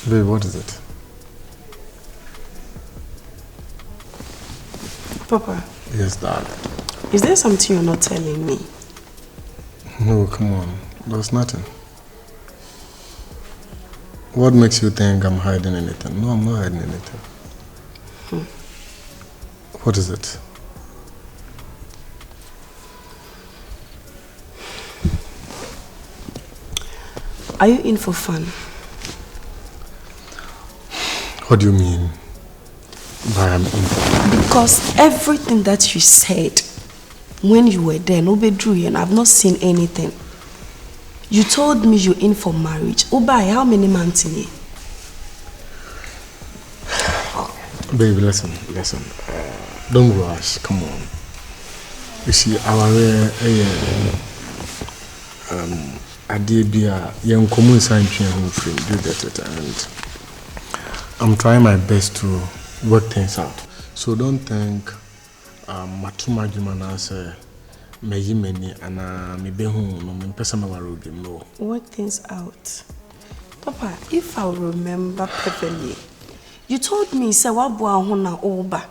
Babe, what is it? Papa. Yes, Dad. Is there something you're not telling me? No, come on. There's nothing. What makes you think I'm hiding anything? No, I'm not hiding anything. What is it? Are you in for fun? What do you mean by I'm in for fun? Because everything that you said when you were there, nobody drew you, and I've not seen anything. You told me you're in for marriage. Obai, how many months in it? Baby, listen. Don't rush. Come on. You see, our idea be a young common sign who free. Do get it, and I'm trying my best to work things out. So don't think matuma jumana say me many and me be home no me person no. Work things out. Papa, if I remember perfectly, you told me say wa boa ho na oba.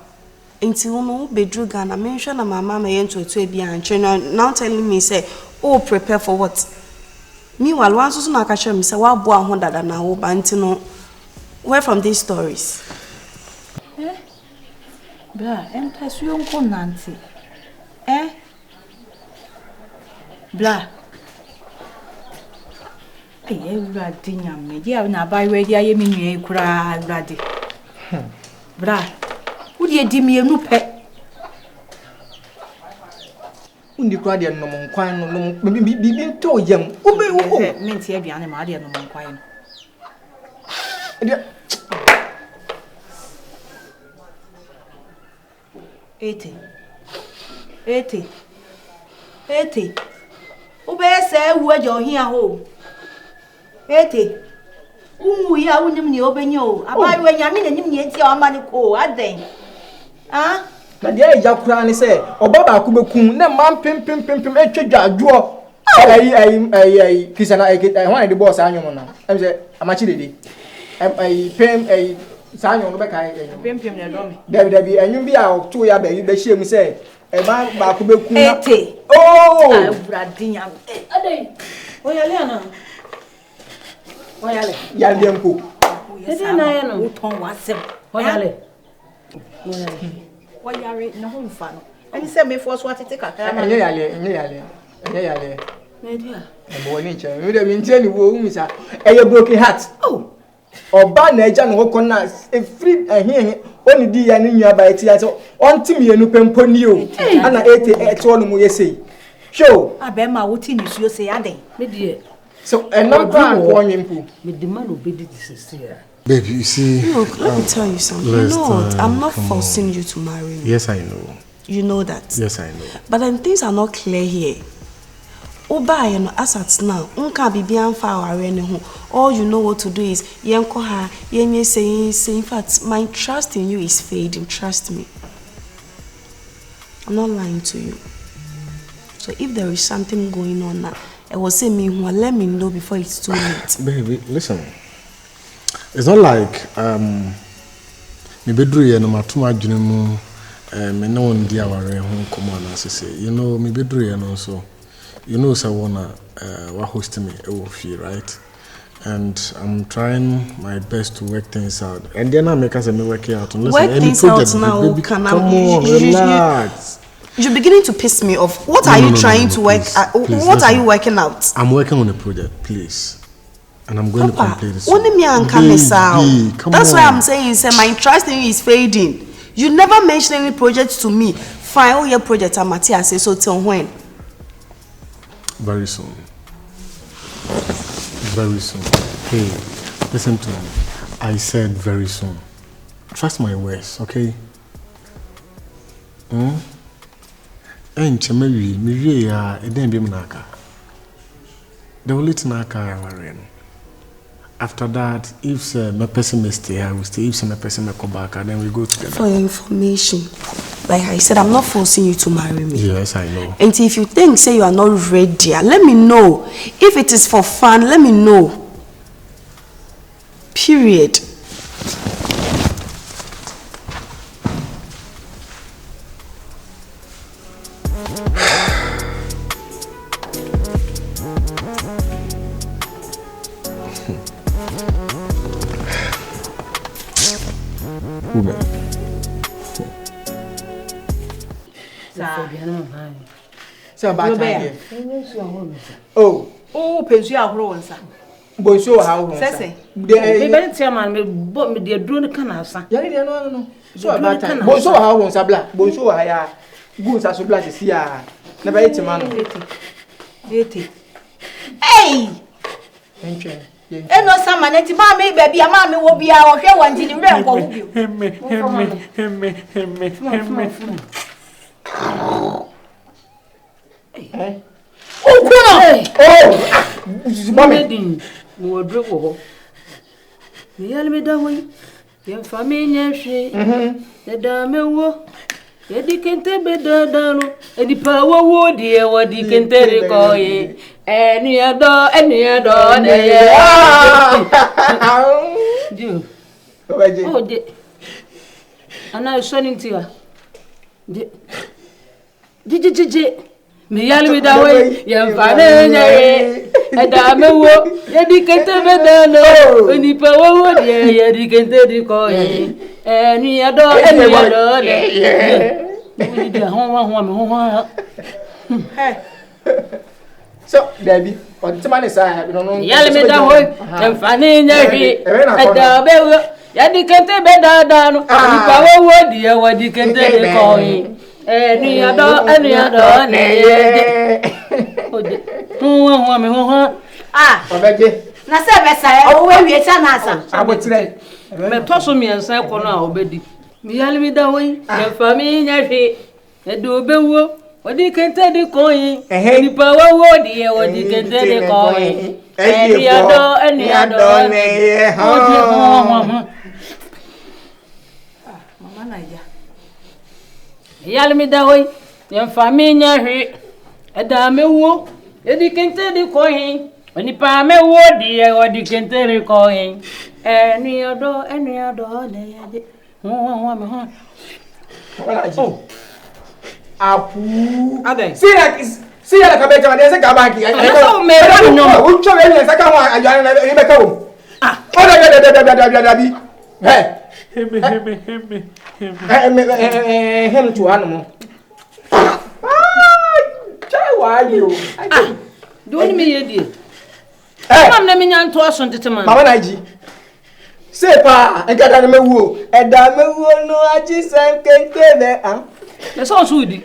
Until no bedru Ghana mention na mama me yento to be and now telling me say oh prepare for what? Meanwhile once so na ka share me say wa boa ho dada na oba until no where from these stories? Bra, enta su yonko nanti. Bra. Bra dinya me. Dia na ba we dia ye me nwie kura bra di. Bra. Wo die di me enu pe. Undi kura dia no mon kwan no bibi nto yam. Wo be wo. Me nti aduane ma dia no mon kwan no. Dia Ete. Ube se wu ajo hia ho. Ete. Umu ya unim ni obenyo. Abai we nyame na nim ni enti a ma ne ko aden. Ah? Na dia eja kura ni se oba ba ku bekun na man pim etwa dwaduo. Ai kisana ai hwan de boss anyom no. Em se amachi dede. Pim sanyo no be kai pem na do me David anyum bi a to ya be hie mu say e ba ku bekun na Ete. Oh Abradin am adai oyale ana oyale yale mpo ede na ye no uton wasem oyale oyare na ho mfa no ani se me fo so atete kakra na yale media e bo ni che me de mi ntie ni wo hu sa e ye broken heart oh Oba na eja no ko na free ehie oni di ya ni nwa ba eti ya so onti mienu pempo ni o ana ete onu mu yesei show abema woti ni suyo se aden me die so enam plan ko onwempu me demand obedi this year. Baby, you see. Look, let me tell you something. You know what? I'm not forcing you to marry me. Yes, I know. You know that. Yes, I know. But then things are not clear here. Oba, you know, as at now, unka bibi anfa aware ho. All you know what to do is yenko ha, yenye say. In fact, my trust in you is fading. Trust me. I'm not lying to you. So if there is something going on now, I will say me let me know before it's too late. Baby, listen. It's not like me bedru ye no matuma adwene mu me no on dia ware ho komo na say you know me bedru ye no so you know say wanna wa host me e wo fie, right? And I'm trying my best to work things out. And then I make us me work it out. Listen, work things out now. Baby, come on, relax. You're beginning to piss me off. What are you trying to work? Please, what are you working out? I'm working on a project, please. And I'm going to complete this. Only me and Kamisa. That's why I'm saying, say my trust in you is fading. You never mention any projects to me. Fine, all your projects are Matthias. So till when? Very soon. Very soon. Hey, listen to me. I said very soon. Trust my words, okay? And maybe it didn't be Manaka. The only thing I can. After that, if my person may stay, I will stay. If my person may come back, then we go together. For your information, like I said, I'm not forcing you to marry me. Yes, I know. And if you think, say you are not ready, let me know. If it is for fun, let me know. Period. Woman. So bad time. Oh, pensu ahoro wonsa. boy so how Sese. Me better tell man me but me dey drone kan asa. Yari dey no. So bad time. Boy so how won sabla. Boy so ya. Gu sa so bla se sia. Na ba yiti man. Ete. Hey! Enche. Eno sama neti ma me baby ama me wo bia wo hwe wanti ni mre nko hu bio. Eh? Oh, Mommy, wo dro wo ho. Me yale me da hoyi. Ye fa me nya hwe. E da me wo. Ye di kente be da da no. E di pa wo di e wo di kente re ko ye. Eni ado ne ye. Dio. Oh de. Ana so ni ntia. De. Me yale me da we ye fa ne nya ye. E da me wo ye di kente be da no. Eni pa wo di e ye di kente di ko ye. Eni ado ne ye. We di ho. Hey. So, Debbie, on the man is no. Yale me da hoy, emfani nyahi. Ada bewo, ya di kente be da no. Ni pa wo di e wo di kente de ko yin. Eni ado ne ye. Ode. Ho me ho. Ah, Obeje. na se be sa e wo wie cha na asa. Abotire. Me toso mi ensan ko na obedi. Mi yale me da hoy, emfani nyahi. Edo bewo. Odi kente de koyin, ni pa wo di e odi kente de koyin. Eni ado ne ye ha. Mama na ya. Yale mi da hoy, yan fami nya hwe. Eda me wo, edi kente de koyin. Oni pa me wo di e odi kente de koyin. Eni ado ne ye. Ho. Oh. Apu. Aden. See like kabeta dey say kabaki. So me ran no. Wo cho we say kan wa ayan na e be ka wo. Ah. O da bi. Him to animal. Chai wa you. Do ni me ye die. Eh. Mam na me nya nto aso ntete man. Mama naji. Say pa, e ga da me wo. E da me wo no aji san kente be ah. Le so so di.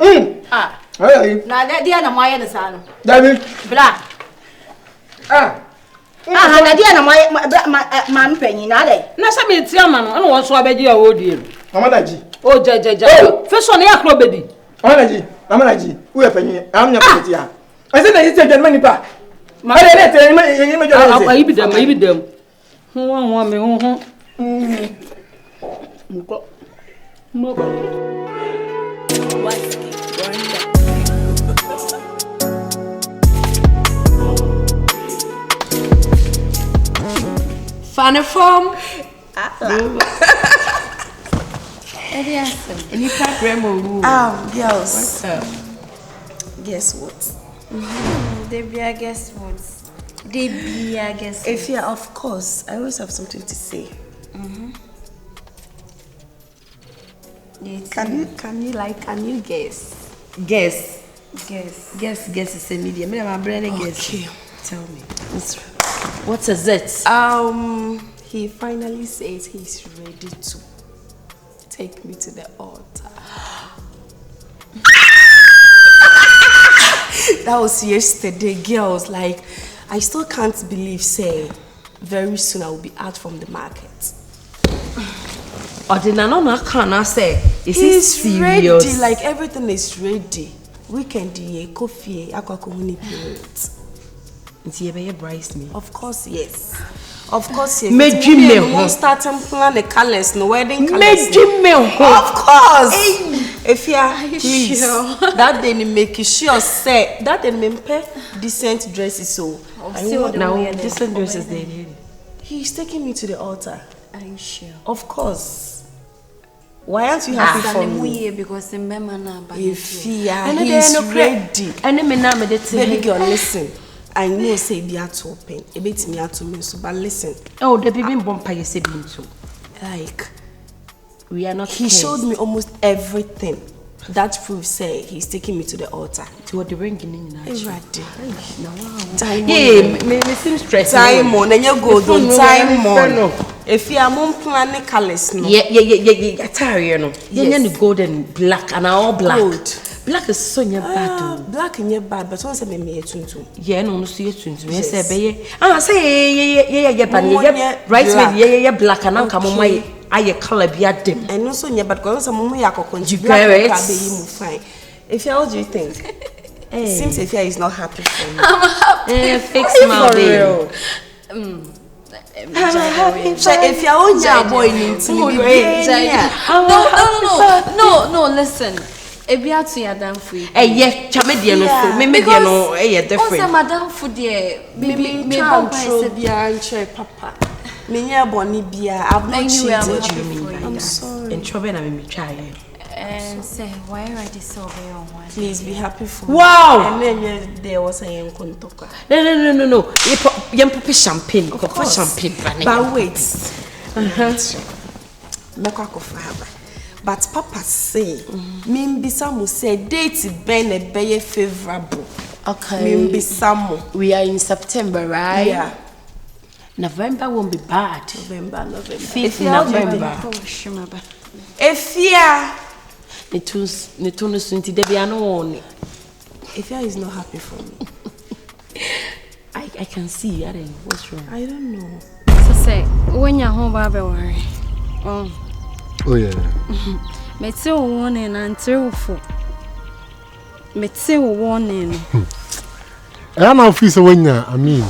Ah. Ay. Na dia na moye ne sa no. David. Bra. Ah. Ah, na dia na moye ma mpanyi na de. Na se me ti ama no, na wo so abeji a wo di. Mama naji. O ja. Fe so na yakro bedi. Mama naji. Wo e panyi. Am nya peti ya. I say na you say gentleman nipa. Ma le le te me jo le say. Ayi bi dem. Ho me ho. Moko. Funny form. Girls. What's up? Guess what? Debia, guess what? Debia, guess If yeah, of course. I always have something to say. Can you guess? Guess. Guess is a medium. My brain guess. Okay. Tell me. What is it? He finally says he's ready to take me to the altar. That was yesterday, girls. Like, I still can't believe, say, very soon I will be out from the market. He's serious? Ready, like everything is ready. Weekend, coffee, aquacohuni period. Of course, yes. Of course, yes. We start and plan the colors, no wedding colors. Of course. If you are, please, sure? that then make sure say that then make decent dresses. So Now, decent dresses there. he's taking me to the altar. Are you sure? Of course. Why aren't you happy for me? Because the member If he's ready. Baby girl, listen. I know say be at open. A bit me at me so, but listen. Oh, the baby bumper you said too. Like We are not. he showed me almost everything. That proves say he's taking me to the altar. to what the ring in Ready. Time. Yeah, me seem stressed. Time on, and you go do time on. If you are mom planning colors, no. Yeah. Attire, you know. Yeah, golden, black, and all black. Gold. Black is so bad. Black in your bad, but once I me too. Yeah, no, see it soon. Yes. Say, yeah, but right, yeah, black, and I'll come on my. I color be at them. And also, yeah, but because I'm black, fine. If you, what do you think? Seems if is not happy for me. I'm happy. Fix my baby. If you're on your boy, No, listen. Ebia to your damn food. Yeah, chamedian no, me no, different. Also, madam food there. Me papa. Me boni bia. I've not cheated. I'm sorry. And trouble na me try. And say, why are you so very on one? Please be happy for me. Wow! And then there was a young contoka. No. You pop champagne. Pop champagne. But wait. But Papa say, Mimbisamu say date ben a be favorable. Okay. Mimbisamu. We are in September, right? Yeah. November won't be bad. November. 5th November. If yeah. Ne tunu sunti debi ano. If yeah is not happy for me. I can see. What's wrong? I don't know. So say, when you're home, Baba worry. Oh yeah. Mete warning and terrible. Mete warning. I now feel so when I mean.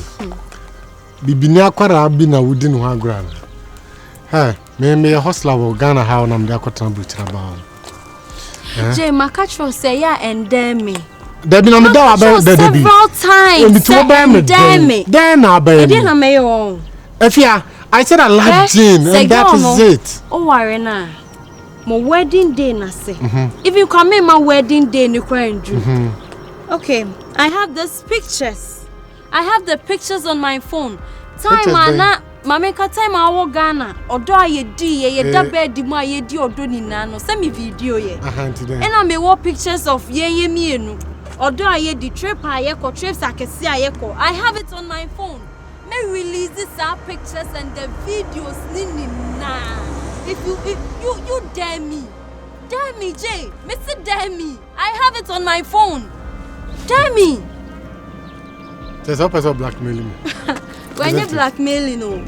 Bibinia kwara bi na wudi no agora. Me hustler wo Ghana how na me akwata buchira ba. Jay Makacho say ya endemi. Debi na me da ba debi. Several times. Then na ba. E dey na me yo. Efia, I said I like Jane and that is it. Oh worry na. My wedding day na say. If you come in my wedding day ni kwa nju. Okay, I have these pictures. I have the pictures on my phone. Time ana mameka time awo Ghana. Odo ayedi ye da bed mu ayedi odo ni na no. Send me video ye. And I me wo pictures of ye mienu. Odo ayedi trip ayeko trips akesi ayeko. I have it on my phone. Me release these pictures and the videos nini na. If you dare me. Dare me, Jay. Mr. Dare me. I have it on my phone. Dare me. There's a person blackmailing me. When you blackmailing, no.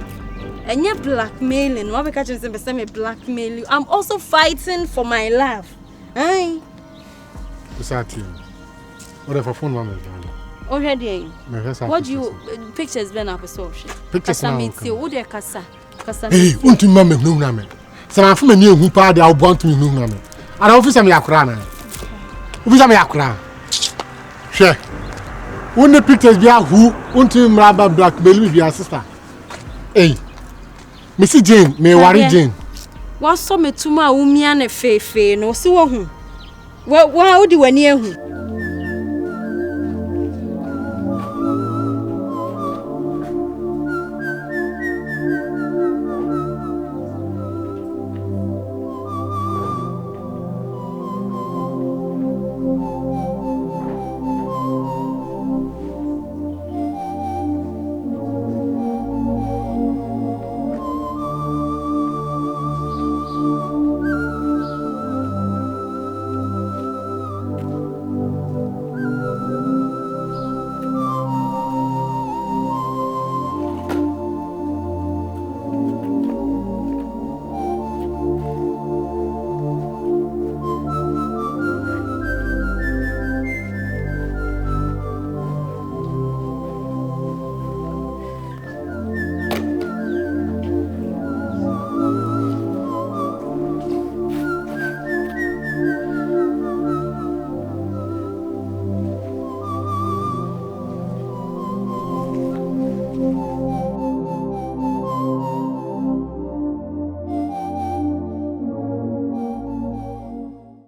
And you're blackmailing. What we catch you say me blackmail you. I'm also fighting for my life. Aye. What's that you? What if a phone mama? Already. What do you pictures been up so? Pictures now. Who there kasa? Hey, want to mama no na me. So na for me new who pa dey want me no na me. And officer me akura na. Officer me akura. Sure. When the pictures be who want to mraba blackmail me be your sister. Hey. Missy Jane, me worry Jane. What so me tuma umia ne fefe no si wo hu. Wa odi wani ehu.